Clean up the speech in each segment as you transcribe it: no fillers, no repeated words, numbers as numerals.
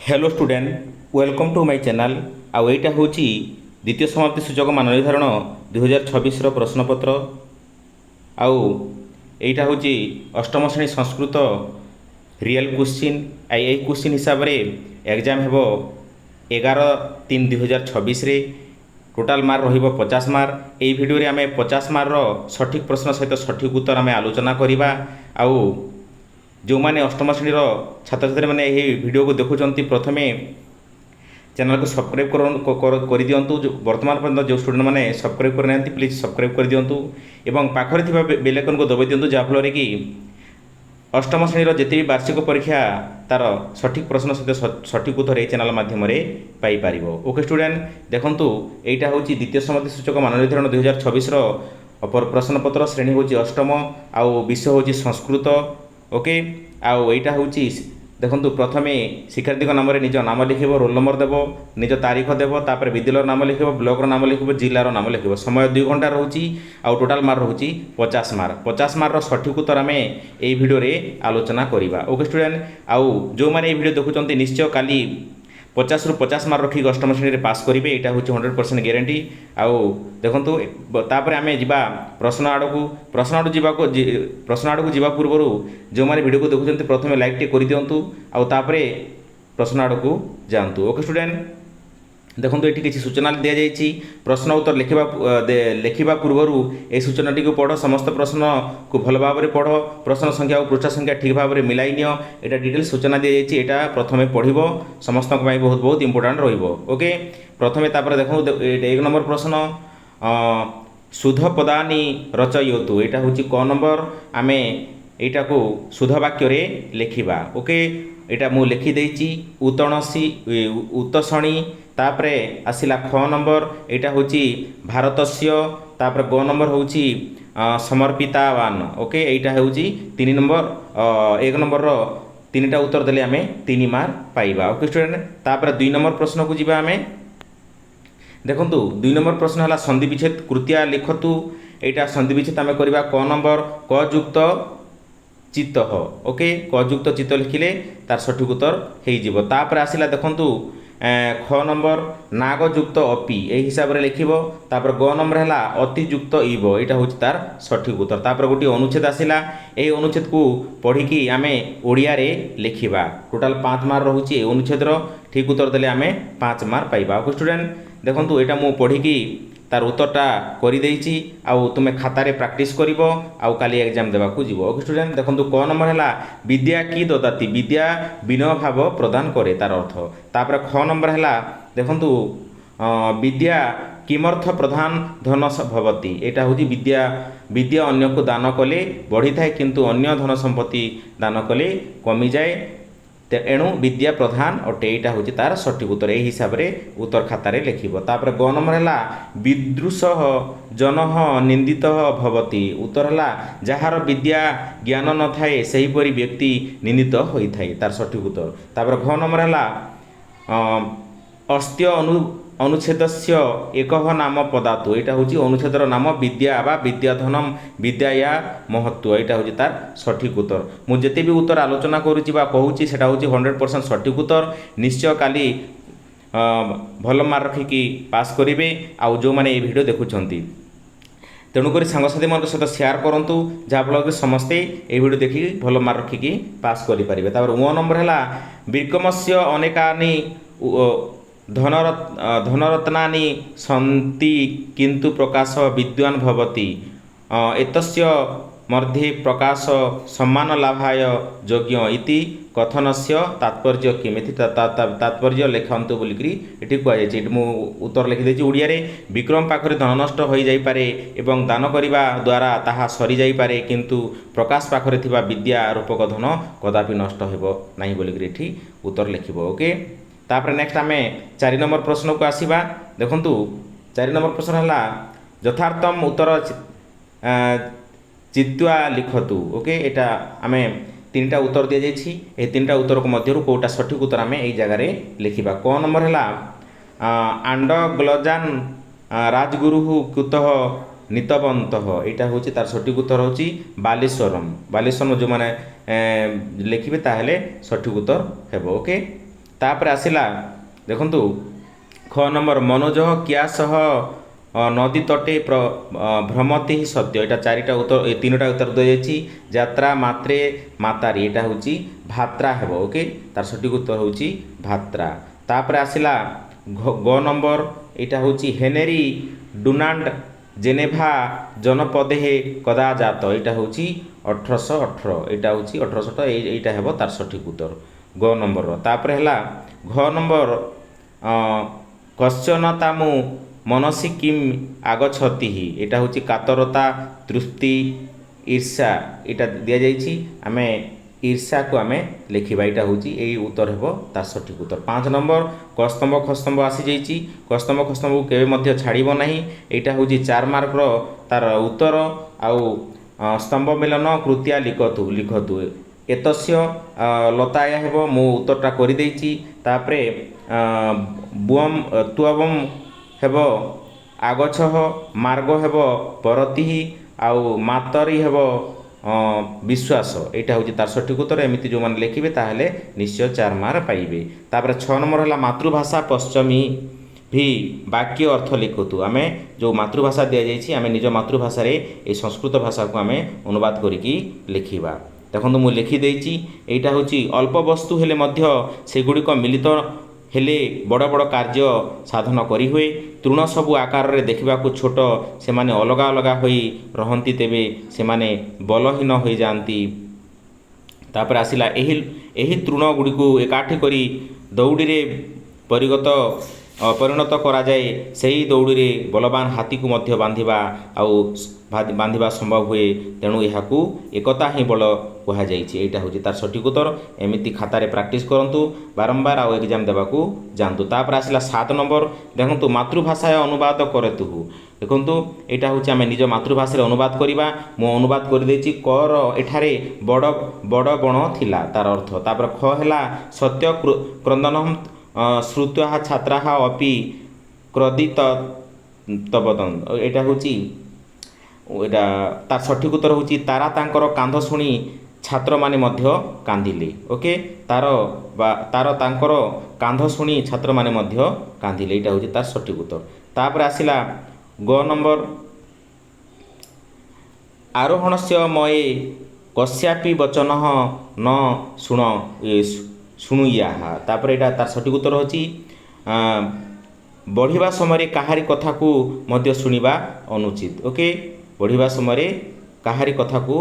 Hello student welcome to my channel आउ एटा होची द्वितीय समाप्ति सूचक मान निर्धारण 2026 प्रश्नपत्र आउ एटा होची अष्टम श्रेणी Sanskrit real question I question हिसाब रे एग्जाम हेबो 11/3/2026 रे टोटाल मार्क रहिबो 50 मार्क। एई वीडियो रे आमे 50 मार्क रो सठिक प्रश्न सहित सठिक उत्तर आमे आलोचना करिबा। आउ जो मैंने अष्टम श्रेणी छात्र छात्री मैंने यही वीडियो को देखुं प्रथमे चैनल को सब्सक्राइब कर दिंतु। वर्तमान पर्यटन जो स्टूडेंट मैंने सब्सक्राइब करना प्लीज सब्सक्राइब कर दिंतु एवं पाखरे थिबा बेल आइकन को दबाई दिंतु जहाँफल कि अष्टम श्रेणी जिते भी वार्षिक परीक्षा तार सठिक प्रश्न सहित सठिक उत्तर ये चैनल माध्यम पाइपर। ओके स्टूडेंट देखंतु एटा हूँ द्वितीय समाप्ति सूचक मान निर्धारण 2026 प्रश्नपत्र श्रेणी हूँ अष्टम आउ विषय हूँ संस्कृत। ओके आउ एटा हूँ देखो प्रथमे शिक्षार्थी नाम निज नाम लिख रोल नंबर देव निज तारीख देव तापर विद्यालय नाम लिख ब्लॉक नाम लिख जिलार नाम लिख समय 2 घंटा रोचे आउ टोटाल मार्क रोचे 50 मार्क। 50 मार्क सठिक उत्तर आम ये भिडियो आलोचना करवा। ओके स्टूडेंट आउ जो मैंने ये भिडियो देखुं निश्चय काली 50 रु 50 मार्क रखिक अष्टम श्रेणी पास करेंगे यहाँ हूँ 100% ग्यारंटी। आउ देखु तापर आम जा प्रश्न आड़ को जीवा पूर्व जो मैंने वीडियो को देखुं प्रथम लाइक टे कर दिंतु आउ तापर प्रश्न आड़ को जातु। ओके स्टूडेंट देखो ये किसी सूचना दि जाइए प्रश्न उत्तर लिखा पूर्व ये सूचना टी पढ़ समस्त प्रश्न को भल भाव में पढ़ प्रश्न संख्या और पृष्ठ संख्या ठीक भाव में मिलाई नियो यहाँ डिटेल सूचना दि जाइए यहाँ प्रथम पढ़ समस्त बहुत बहुत इंपोर्टाट रोके प्रथमे देखो 1 नंबर प्रश्न शुद्ध पदानी रचयतु यहाँ हूँ क नंबर आम यहाँ को शुद्ध वाक्य लिखा। ओके यहाँ मु लिखिदेची उतणसी उतसणी तापरे आसिला ख नंबर यहाँ हूँ भारतस्य तापर ग नंबर हूँ समर्पितावान। ओके यहाँ हूँ 3 नंबर 1 नंबर 3टा उत्तर देले आम 3 मार्क पाइबा। ओके स्टूडेंट तापर 2 नंबर प्रश्न को जीवा आम देखु 2 नंबर प्रश्न है संधि विच्छेद कृतिया लिखतु यहाँ संधि विच्छेद आम करवा क नंबर क युक्त चित्त। ओके क युक्त चित्त लिखिले तार सठिक उत्तर हो तापर आसिला देखंतु ख नंबर नाग युक्त अपि यही हिसाब से लिखिबो तापर ग नंबर है अति युक्त इव यहाँ हूँ तार सठिक उत्तर तापर गोटे अनुच्छेद आसिला यही अनुच्छेद को पढ़िकी आम ओडिया रे लिखिबा टोटाल 5 मार्क रोचे अनुच्छेद ठीक उत्तर देले आम 5 मार्क पाइबा। ओके स्टूडेंट देखंतु एटा मु पढ़िकी तार उत्तरटा कर देइछि आउ तुमे खातारे प्रैक्टिस करिवो आउ काली एग्जाम देवा को जीवो। ओके स्टूडेंट देखंतु क नंबर है विद्या की ददाति विद्या विनय भाव प्रदान करे तार अर्थ तापर ख नंबर है देखंतु विद्या किमर्थ प्रधान धन भवति यहाँ हूँ विद्या विद्या अन्य को दान कले बढ़ी थाए किंतु अन्य धन संपत्ति दान कले कमी जाए एणु विद्या प्रधान अटे यहाँ हूँ तार सठिक उत्तर यही हिसाब से उत्तर खातार लिखिब। तापर ग नंबर है विदृश जन निंदित भवति उत्तर है जार विद्या ज्ञान न थाए सेहीपरि व्यक्ति निंदित होता है तार सठिक उत्तर। तापर घ नंबर है अस्त्य अनुच्छेदस्य एक नाम पदातु यहाँ हूँ अनुच्छेदर नाम विद्या बा विद्याधनम विद्याया महत्व यहाँ हूँ तार सठिक उत्तर। मुझे भी उत्तर आलोचना करुँची कहूँ सेटा हूँ 100% सठिक उत्तर। निश्चय काली भल मार्क रखिकी पास करेंगे आउ जो मैंने ये वीडियो देखुंत तेणुक सांगसाथी मान सहित सेयार करूँ जहाँफल कि समस्ते ये वीडियो देखिए भल मार्क रखिकी पास करेंगे। तापर 1 नंबर है विक्रमस्य अनेकानि धनरत्नानि सन्ति किंतु प्रकाश विद्वान भवति एतस्य मध्ये प्रकाश सम्मान लाभाय योग्य इति कथनस्य तात्पर्य किम तात्पर्य लिखंतु बोलिकी ये कहुई मु उत्तर लिखिदे ओडिया रे विक्रम पाखरे धन नष्ट हो जाइपारे एवं दान करने द्वारा ताहा सरी जाइपारे किंतु प्रकाश पाखरे थिबा विद्या रूपक धन कदापि नष्ट हेबो नाही बोलिकी एठी उत्तर लिखिबो। ओके तापर नेक्स्ट आम 4 नंबर प्रश्न को आसीबा देखंतु 4 नंबर प्रश्न है यथार्थम उत्तर चित्वा लिखतु। ओके एटा आम 3टा उत्तर दि जाइछि ए 3टा उत्तर को मध्यरु कोटा सठिक उत्तर आम एई जगह लिखिबा। क नंबर है आंड ग्लजान राजगुरु कुतः नीतवंत यहाँ हूँ तार सठिक उत्तर होची बालेश्वरम जो मैंने लिखिबे ताहेले सठिक उत्तर हेबो। ओके तापर आसला देखु ख नंबर मनोज क्या सह नदी तटे भ्रमति ही सत्य। यहाँ चारिटा उत्तर तीनोटा उत्तर दिखाई यात्रा मात्रे मातारी यहाँ हूँ भात्रा हेब। ओके तार सठिक उत्तर हूँ भात्रा। तापर आसला ग नंबर यहाँ हूँ हेनेरी डुनाल्ड जेनेभा जनपदे कदा जात। यहाँ हूँ 1818 यहाँ हूँ 1818 यहाँ हेब तार सठिक उत्तर ग नंबर। तापर है घ नंबर क्वेश्चन तामु मनसी किम आगछति ही यहाँ हूँ कातरता तृप्ति ईर्षा यहाँ दि जाइए आम ईर्षा को आम लिखा यहाँ हूँ यही उत्तर हेब तार सठिक उत्तर। 5 नंबर कस्तंभ खस्तंभ आसी जाइए कस्तंभ खस्तंभ को केवे छाड़ब ना यहाँ हूँ 4 मार्कर तार उत्तर आउ स्तंभ मिलन कृतिया लिखतु लिखतु एतस्य लताया हेब मु उत्तरटा करदेची। तापरे बुअम तुअबम हेब आगछ मार्ग हेब परति आउ मातरी हेब विश्वास यहाँ हूँ तार सठिक उत्तर। एमती जो मैंने लिखे ताहले निश्चय 4 मार्क पाइबे। तापर 6 नंबर है मातृभाषा पश्चिमी भी वाक्य अर्थ लिखतु। आम जो मातृभाषा दि जाइए आम निज मातृभाषा ये संस्कृत भाषा को आम अनुवाद करिकी लिखिबा। देखो मुझे लिखिदे यहाँ हूँ अल्प वस्तु हेले मध्य सेगुड़िक मिलित हेले बड़ बड़ कार्य साधन करी हुए। तृण सबु आकार रे देखा छोट से माने अलगा अलगा होई रहंती तेबे से माने बलहीन हो जाती। तापर आसिला एही तृण गुड़ी को एकाठी करी दौड़ी रे परिणत करा जाए। सही दौड़ी रे बलवान हाथी को मध्य बांधिबा आउ बांधिबा संभव हुए। तेणु यहाँ एकता ही बल कह यहाँ हूँ तार सठिक उत्तर। एमती खातार प्राक्टिस करूँ बारंबार आउ एग्जाम देवाकू जातु। तापर आसला 7 नंबर देखु मातृभाषा अनुवाद करेतु। देखु यहाँ हूँ आम निज मातृभाषा अनुवाद करवा। मु अनुवाद करदे कर एठारे बड़ बड़ बण थिला तार अर्थ। तापर ख है सत्य क्रंदनम श्रुत्वा छात्रा अपि क्रदित तबदन यहाँ हूँ यहाँ तार सठिक उत्तर हूँ तारा तांकर कांध शुणी छात्र माने मध्य कांदिले। ओके तार तांकर कांध शुणी छात्र माने मध्य कांदिले यहाँ हूँ तार सठिक उत्तर। तापर आसिला ग नंबर आरोहण से मये कस्यापि वचन न शुण शुणुया। तापर यहाँ तार सठिक उत्तर होची बढ़िया समय काहारी कथा को मध्य शुणिबा अनुचित। ओके बढ़िया समय काहारी कथा को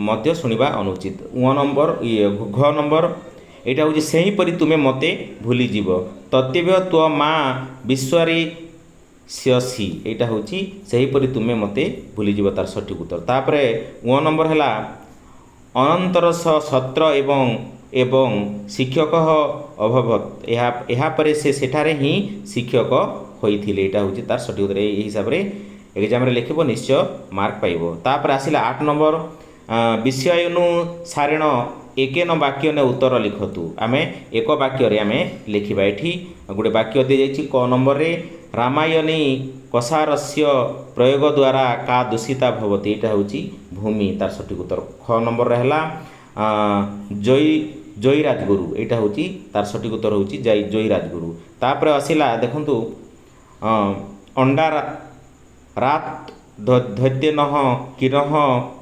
मध्य शुणिबा अनुचित। नंबर घ नंबर यहाँ हूँ सेहीपरि तुमे मते भूली जीव तत्व तो माँ विश्वरे स्यसी यहाँ हूँ सेहीपरि तुमे मते भूली जीव तार सठिक उत्तर। तापर नंबर है अनंतर सत्र एवं शिक्षक अभवत यहाँ पर से सेठारे ही शिक्षक होइथिले यहाँ हूँ तार सठिक उत्तर। यही हिसाब से एग्जाम रे लिखिबो निश्चय मार्क पाइबो। तापर आसिला 8 नंबर विषयानुसारेण एकेन वाक्य ने उत्तर लिखतु। आमे एक वाक्य रे आमे लिखिबा। एठी गोटे वाक्य दि जाइछि क नंबर रे रामायणी कसारस्य प्रयोग द्वारा का दूषिता भवति यहाँ हूँ भूमि तार सठिक उत्तर। ख नंबर रे हला जय राजगुरु यहाँ हूँ तार सठिक उत्तर हूँ जय राजगुरु। तापर आसिला देखंतु अंडा रात धैत्य नह किरह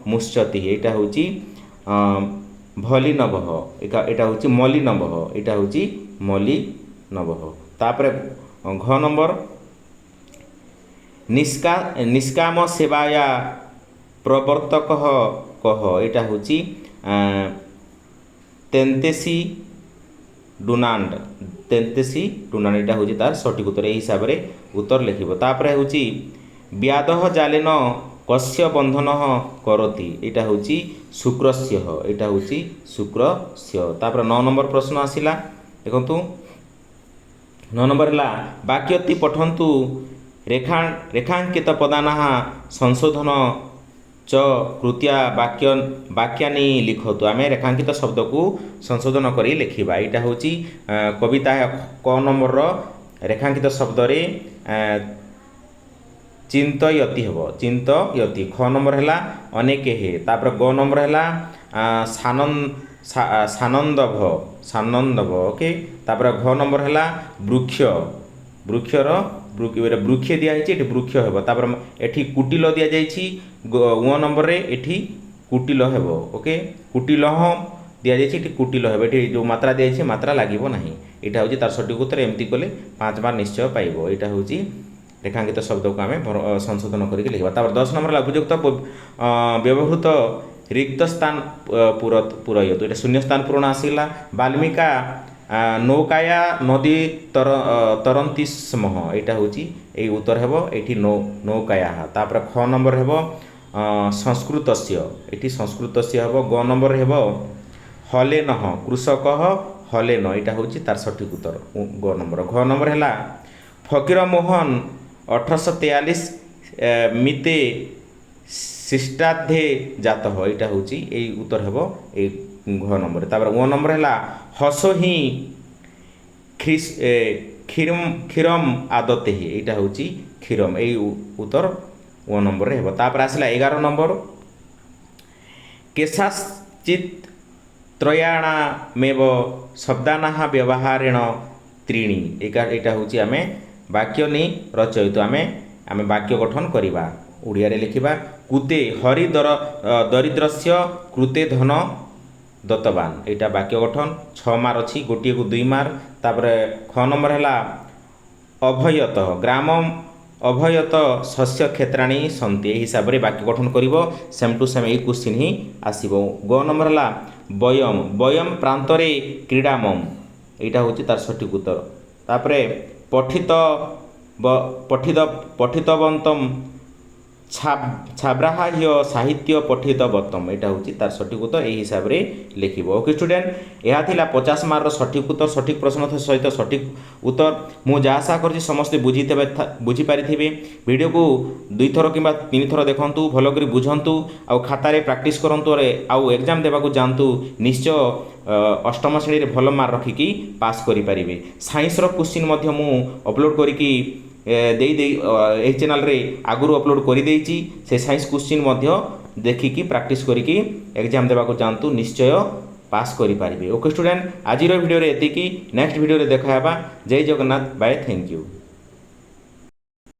मुश्चति यहाँ हूँ भली नभः यहाँ हूँ मली नभः यहाँ हूँ मली नभः। तापर घ नंबर निष्काम सेवाया प्रवर्तक कह यहाँ हूँ तेंतेसी डुनाल्ड यहाँ हूँ तार सठिक उत्तर। यही हिसाब से उत्तर लिखिब। तापर हूँ व्यादह जालेन कस्य बंधन करती यहाँ हूँ शुक्रस्य यहाँ हूँ शुक्रस्य। तापर 9 नंबर प्रश्न आसिला देखु 9 नंबर है वाक्यति पठन्तु रेखांकित पदाना संशोधन च कृत्या वाक्यानि लिखतु। आम रेखांकित शब्द को संशोधन करी लिखिबा। यहाँ हूँ कविता क नंबर रेखांकित शब्द रे चिंतयति हेब चिंतयति। ख नंबर है अनेके हे। तापर ग नंबर है ସାନନ୍ଦଭ ସାନନ୍ଦଭ ଓକେ। ତାପରେ ଘ ନମ୍ବର ହେଲା ବୃକ୍ଷ ବୃକ୍ଷର ବୃକ୍ଷ ଦିଆହେଇଛି ଏଠି ବୃକ୍ଷ ହେବ। ତାପରେ ଏଠି କୁଟିଲ ଦିଆଯାଇଛି ଅ ନମ୍ବରରେ ଏଠି କୁଟିଲ ହେବ ଓକେ। କୁଟିଲହ ଦିଆଯାଇଛି ଏଠି କୁଟିଲ ହେବ। ଏଠି ଯେଉଁ ମାତ୍ରା ଦିଆଯାଇଛି ମାତ୍ରା ଲାଗିବ ନାହିଁ। ଏଇଟା ହେଉଛି ତାର ସଠିକ ଉତ୍ତର। ଏମିତି କଲେ 5 ମାର୍କ ନିଶ୍ଚୟ ପାଇବ। ଏଇଟା ହେଉଛି ରେଖାଙ୍କିତ ଶବ୍ଦକୁ ଆମେ ସଂଶୋଧନ କରିକି ଲେଖିବା। ତାପରେ 10 ନମ୍ବର ହେଲା ଉପଯୁକ୍ତ ବ୍ୟବହୃତ ରିକ୍ତ ସ୍ଥାନ ପୂରୟତୁ। ଏଇଟା ଶୂନ୍ୟ ସ୍ଥାନ ପୂରଣ ଆସିଲା। ବାଲ୍ମିକା ନୌକାୟା ନଦୀ ତରନ୍ତି ସ୍ମଃ। ଏଇଟା ହେଉଛି ଏଇ ଉତ୍ତର ହେବ ଏଇଠି ନୌକାୟା। ତାପରେ ଖ ନମ୍ବର ହେବ ସଂସ୍କୃତସ୍ୟ। ଏଠି ସଂସ୍କୃତସ୍ୟ ହେବ। ଗ ନମ୍ବର ହେବ ହଲେନଃ କୃଷକ ହଲେନ। ଏଇଟା ହେଉଛି ତାର ସଠିକ ଉତ୍ତର ଗ ନମ୍ବର। ଘ ନମ୍ବର ହେଲା ଫକୀରମୋହନ 1843 ମିତେ ଖ୍ରୀଷ୍ଟାବ୍ଦେ ଜାତଃ। ଏଇଟା ହେଉଛି ଏଇ ଉତ୍ତର ହେବ ଏଇ ଘ ନମ୍ବର। ତାପରେ ଓ ନମ୍ବର ହେଲା ହସ ହିଁ କ୍ଷୀରମ ଆଦତେ। ଏଇଟା ହେଉଛି କ୍ଷୀରମ। ଏଇ ଉତ୍ତର ଓ ନମ୍ବରରେ ହେବ। ତାପରେ ଆସିଲା 11 ନମ୍ବର କେଶାଶ୍ଚିତ୍ ତ୍ରୟାଣାମେବ ଶବ୍ଦାନାଃ ବ୍ୟବହାରେଣ ତ୍ରୀଣି। ଏଇଟା ହେଉଛି ଆମେ ବାକ୍ୟ ନେଇ ରଚୟିତ ଆମେ ବାକ୍ୟ ଗଠନ କରିବା। ଓଡ଼ିଆରେ ଲେଖିବା କୁତେ ହରି ଦରିଦ୍ରସ୍ୟ କୃତେ ଧନ ଦତ୍ତବାନ। ଏଇଟା ବାକ୍ୟ ଗଠନ। 6 ମାର୍କ ଅଛି, ଗୋଟିଏକୁ 2 ମାର୍କ। ତାପରେ ଖ ନମ୍ବର ହେଲା ଅଭୟତ ଗ୍ରାମ ଅଭୟତ ଶସ୍ୟ କ୍ଷେତ୍ରାଣୀ ସନ୍ତି। ଏହି ହିସାବରେ ବାକ୍ୟ ଗଠନ କରିବ। ସେମ୍ ଟୁ ସେମ୍ ଏଇ କ୍ୱେଶ୍ଚିନ୍ ହିଁ ଆସିବ। ଗ ନମ୍ବର ହେଲା ବୟମ ବୟମ ପ୍ରାନ୍ତରେ କ୍ରୀଡ଼ାମମ୍। ଏଇଟା ହେଉଛି ତାର ସଠିକ ଉତ୍ତର। ତାପରେ ପଠିତବନ୍ତମ ଛାବ୍ରାହ୍ୟ ସାହିତ୍ୟ ପଠିତବତ୍ତମ। ଏଇଟା ହେଉଛି ତାର ସଠିକ ଉତ୍ତର। ଏହି ହିସାବରେ ଲେଖିବ। ଓକେ ଷ୍ଟୁଡେଣ୍ଟ, ଏହା ଥିଲା 50 ମାର୍କର ସଠିକ ଉତ୍ତର। ସଠିକ ପ୍ରଶ୍ନ ସହିତ ସଠିକ ଉତ୍ତର। ମୁଁ ଯାହା ଆଶା କରୁଛି ସମସ୍ତେ ବୁଝିପାରିଥିବେ। ଭିଡ଼ିଓକୁ 2 ଥର କିମ୍ବା 3 ଥର ଦେଖନ୍ତୁ, ଭଲ କରି ବୁଝନ୍ତୁ, ଆଉ ଖାତାରେ ପ୍ରାକ୍ଟିସ୍ କରନ୍ତୁ, ଆଉ ଏକ୍ଜାମ ଦେବାକୁ ଯାଆନ୍ତୁ। ନିଶ୍ଚୟ ଅଷ୍ଟମ ଶ୍ରେଣୀରେ ଭଲ ମାର୍କ ରଖିକି ପାସ୍ କରିପାରିବେ। ସାଇନ୍ସର କ୍ୱେଶ୍ଚିନ୍ ମଧ୍ୟ ମୁଁ ଅପଲୋଡ଼ କରିକି ଏହି ଚ୍ୟାନେଲରେ ଆଗରୁ ଅପଲୋଡ଼ କରିଦେଇଛି। ସେ ସାଇନ୍ସ କ୍ୱେଶ୍ଚିନ୍ ମଧ୍ୟ ଦେଖିକି ପ୍ରାକ୍ଟିସ୍ କରିକି ଏକ୍ଜାମ ଦେବାକୁ ଯାଆନ୍ତୁ, ନିଶ୍ଚୟ ପାସ୍ କରିପାରିବେ। ଓକେ ଷ୍ଟୁଡେଣ୍ଟ, ଆଜିର ଭିଡ଼ିଓରେ ଏତିକି। ନେକ୍ସଟ ଭିଡ଼ିଓରେ ଦେଖା ହେବା। ଜୟ ଜଗନ୍ନାଥ, ବାଏ, ଥ୍ୟାଙ୍କ ୟୁ।